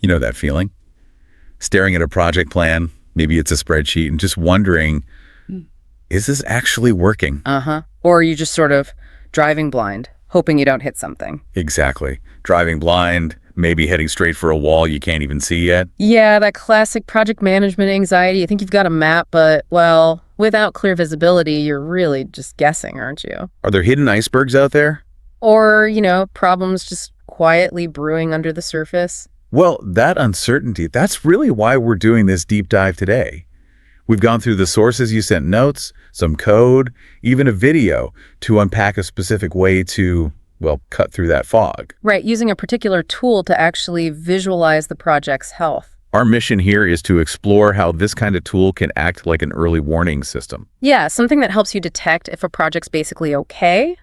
You know that feeling? Staring at a project plan, maybe it's a spreadsheet, and just wondering, is this actually working? Or are you just sort of driving blind, hoping you don't hit something? Exactly. Driving blind, maybe heading straight for a wall you can't even see yet. Yeah, that classic project management anxiety. You think you've got a map, but, well, without clear visibility, you're really just guessing, aren't you? Are there hidden icebergs out there? Or, problems just quietly brewing under the surface. Well, that uncertainty, that's really why we're doing this deep dive today. We've gone through the sources you sent notes, some code, even a video to unpack a specific way to, well, cut through that fog. Right, using a particular tool to actually visualize the project's health. Our mission here is to explore how this kind of tool can act like an early warning system. Yeah, something that helps you detect if a project's basically okay,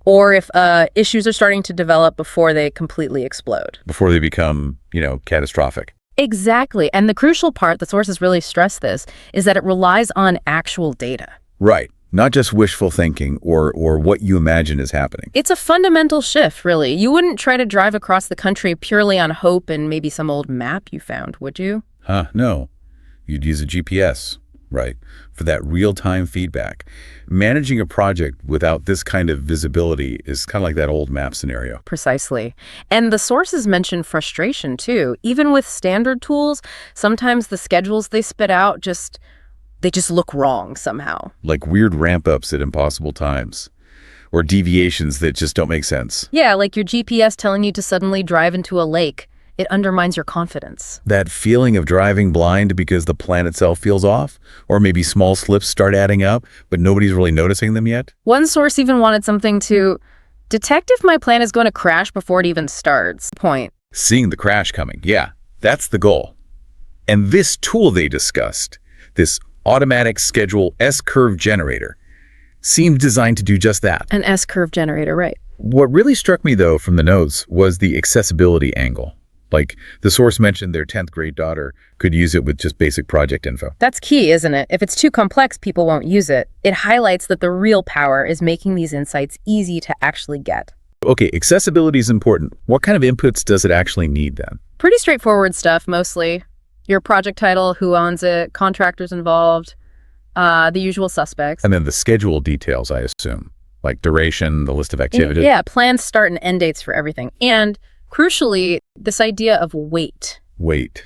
or if issues are starting to develop before they completely explode. Before they become, catastrophic. Exactly. And the crucial part, the sources really stress this, is that it relies on actual data. Right. Not just wishful thinking or what you imagine is happening. It's a fundamental shift, really. You wouldn't try to drive across the country purely on hope and maybe some old map you found, would you? No. You'd use a GPS, right, for that real-time feedback. Managing a project without this kind of visibility is kind of like that old map scenario. Precisely. And the sources mention frustration, too. Even with standard tools, sometimes the schedules they spit out they just look wrong somehow. Like weird ramp-ups at impossible times, or deviations that just don't make sense. Yeah, like your GPS telling you to suddenly drive into a lake. It undermines your confidence. That feeling of driving blind because the plan itself feels off, or maybe small slips start adding up, but nobody's really noticing them yet. One source even wanted something to detect if my plan is going to crash before it even starts. Point. Seeing the crash coming, yeah, that's the goal. And this tool they discussed, this automatic schedule S-curve generator, seemed designed to do just that. An S-curve generator, right. What really struck me, though, from the notes was the accessibility angle. Like, the source mentioned their 10th grade daughter could use it with just basic project info. That's key, isn't it? If it's too complex, people won't use it. It highlights that the real power is making these insights easy to actually get. Okay, accessibility is important. What kind of inputs does it actually need then? Pretty straightforward stuff, mostly. Your project title, who owns it, contractors involved, the usual suspects. And then the schedule details, I assume, like duration, the list of activities. Yeah, plans, start, and end dates for everything. And crucially, this idea of weight. Weight.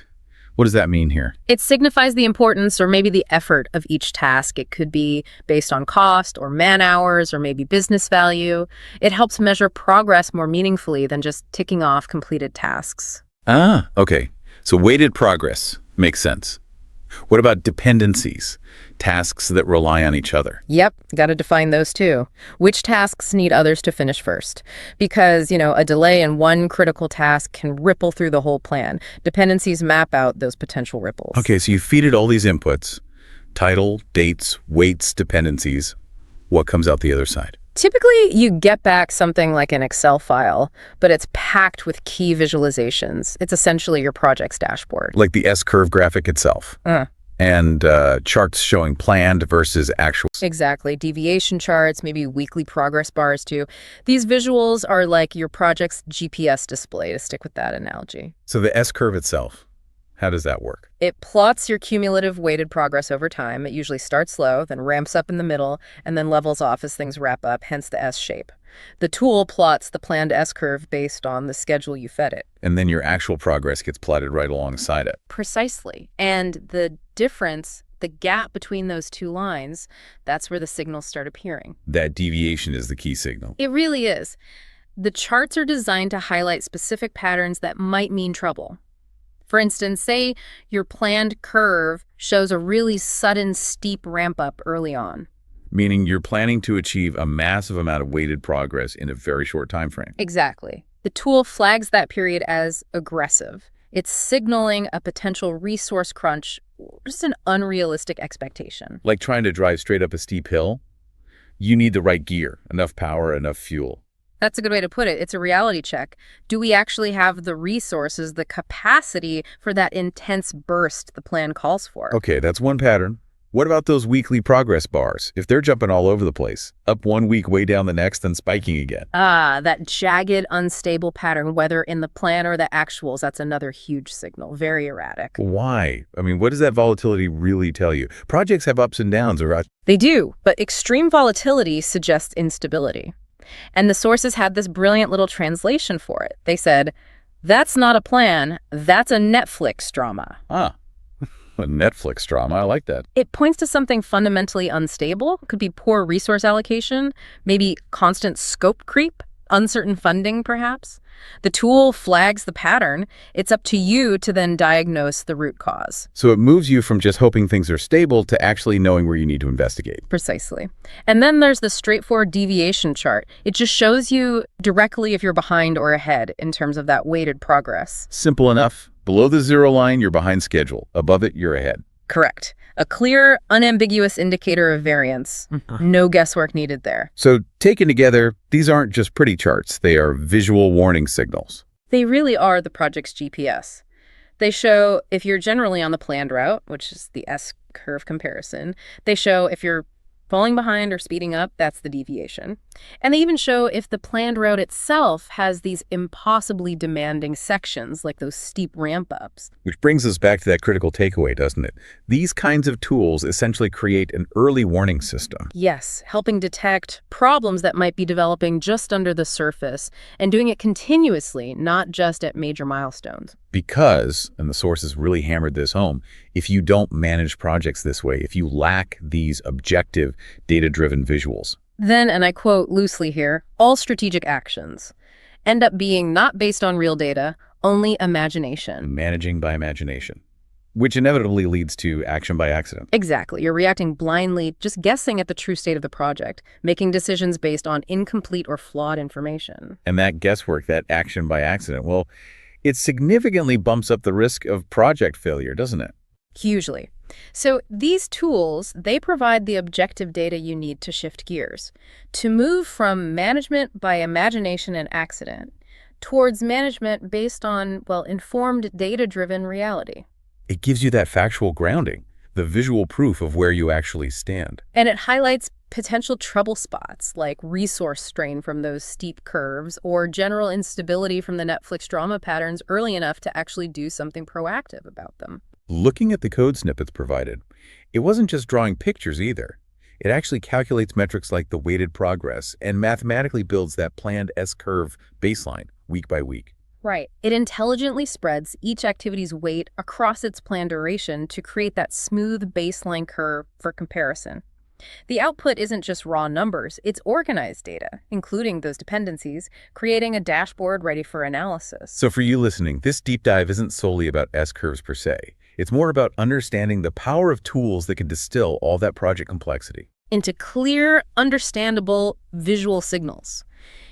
What does that mean here? It signifies the importance or maybe the effort of each task. It could be based on cost or man hours or maybe business value. It helps measure progress more meaningfully than just ticking off completed tasks. Okay. So weighted progress makes sense. What about dependencies? Tasks that rely on each other. Yep, got to define those too. Which tasks need others to finish first? Because, a delay in one critical task can ripple through the whole plan. Dependencies map out those potential ripples. Okay, so you feed it all these inputs, title, dates, weights, dependencies. What comes out the other side? Typically, you get back something like an Excel file, but it's packed with key visualizations. It's essentially your project's dashboard. Like the S-curve graphic itself. And charts showing planned versus actual. Exactly. Deviation charts, maybe weekly progress bars too. These visuals are like your project's GPS display, to stick with that analogy. So the S-curve itself, how does that work? It plots your cumulative weighted progress over time. It usually starts slow, then ramps up in the middle, and then levels off as things wrap up, hence the S shape. The tool plots the planned S-curve based on the schedule you fed it. And then your actual progress gets plotted right alongside it. Precisely. And the difference, the gap between those two lines, that's where the signals start appearing. That deviation is the key signal. It really is. The charts are designed to highlight specific patterns that might mean trouble. For instance, say your planned curve shows a really sudden steep ramp up early on. Meaning you're planning to achieve a massive amount of weighted progress in a very short time frame. Exactly. The tool flags that period as aggressive. It's signaling a potential resource crunch, just an unrealistic expectation. Like trying to drive straight up a steep hill, you need the right gear, enough power, enough fuel. That's a good way to put it. It's a reality check. Do we actually have the resources, the capacity for that intense burst the plan calls for? Okay, that's one pattern. What about those weekly progress bars? If they're jumping all over the place, up one week, way down the next, then spiking again. That jagged, unstable pattern, whether in the plan or the actuals, that's another huge signal. Very erratic. Why? I mean, what does that volatility really tell you? Projects have ups and downs, or They do, but extreme volatility suggests instability. And the sources had this brilliant little translation for it. They said, "That's not a plan, that's a Netflix drama." A Netflix drama. I like that. It points to something fundamentally unstable. Could be poor resource allocation, maybe constant scope creep, uncertain funding, perhaps. The tool flags the pattern. It's up to you to then diagnose the root cause. So it moves you from just hoping things are stable to actually knowing where you need to investigate. Precisely. And then there's the straightforward deviation chart. It just shows you directly if you're behind or ahead in terms of that weighted progress. Simple enough. Below the zero line, you're behind schedule. Above it, you're ahead. Correct. A clear, unambiguous indicator of variance. No guesswork needed there. So taken together, these aren't just pretty charts. They are visual warning signals. They really are the project's GPS. They show if you're generally on the planned route, which is the S-curve comparison. They show if you're falling behind or speeding up, that's the deviation. And they even show if the planned route itself has these impossibly demanding sections, like those steep ramp-ups. Which brings us back to that critical takeaway, doesn't it? These kinds of tools essentially create an early warning system. Yes, helping detect problems that might be developing just under the surface and doing it continuously, not just at major milestones. Because, and the sources really hammered this home, if you don't manage projects this way, if you lack these objective, data-driven visuals, then, and I quote loosely here, all strategic actions end up being not based on real data, only imagination. managing by imagination, which inevitably leads to action by accident. Exactly. You're reacting blindly, just guessing at the true state of the project, making decisions based on incomplete or flawed information. And that guesswork, that action by accident, well, it significantly bumps up the risk of project failure, doesn't it? Hugely. So these tools, they provide the objective data you need to shift gears, to move from management by imagination and accident towards management based on, well, informed data-driven reality. It gives you that factual grounding, the visual proof of where you actually stand. And it highlights potential trouble spots like resource strain from those steep curves or general instability from the Netflix drama patterns early enough to actually do something proactive about them. Looking at the code snippets provided, it wasn't just drawing pictures either. It actually calculates metrics like the weighted progress and mathematically builds that planned S-curve baseline week by week. Right. It intelligently spreads each activity's weight across its planned duration to create that smooth baseline curve for comparison. The output isn't just raw numbers, it's organized data, including those dependencies, creating a dashboard ready for analysis. So for you listening, this deep dive isn't solely about S-curves per se. It's more about understanding the power of tools that can distill all that project complexity into clear, understandable visual signals.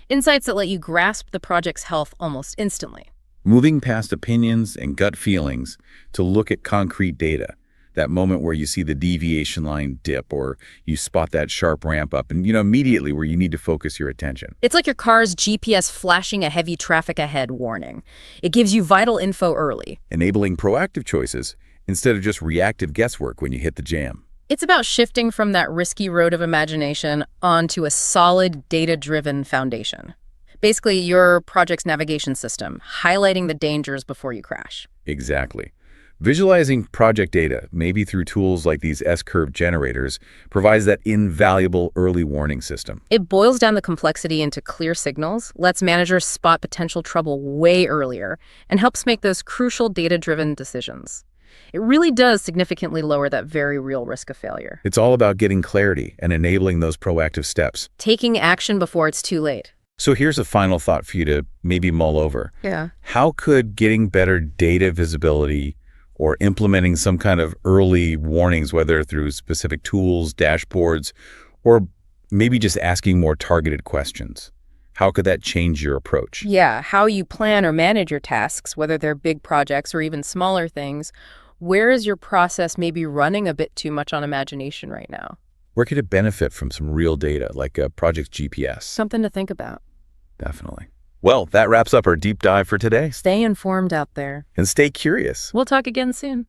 Insights that let you grasp the project's health almost instantly. moving past opinions and gut feelings to look at concrete data. That moment where you see the deviation line dip or you spot that sharp ramp up and, immediately where you need to focus your attention. It's like your car's GPS flashing a heavy traffic ahead warning. It gives you vital info early. Enabling proactive choices instead of just reactive guesswork when you hit the jam. It's about shifting from that risky road of imagination onto a solid, data-driven foundation. Basically, your project's navigation system, highlighting the dangers before you crash. Exactly. Visualizing project data, maybe through tools like these S-curve generators, provides that invaluable early warning system. It boils down the complexity into clear signals, lets managers spot potential trouble way earlier, and helps make those crucial data-driven decisions. It really does significantly lower that very real risk of failure. It's all about getting clarity and enabling those proactive steps. Taking action before it's too late. So here's a final thought for you to maybe mull over. Yeah. How could getting better data visibility or implementing some kind of early warnings, whether through specific tools, dashboards, or maybe just asking more targeted questions, how could that change your approach? Yeah, how you plan or manage your tasks, whether they're big projects or even smaller things. Where is your process maybe running a bit too much on imagination right now? Where could it benefit from some real data, like a project's GPS? Something to think about. Definitely. Well, that wraps up our deep dive for today. Stay informed out there. And stay curious. We'll talk again soon.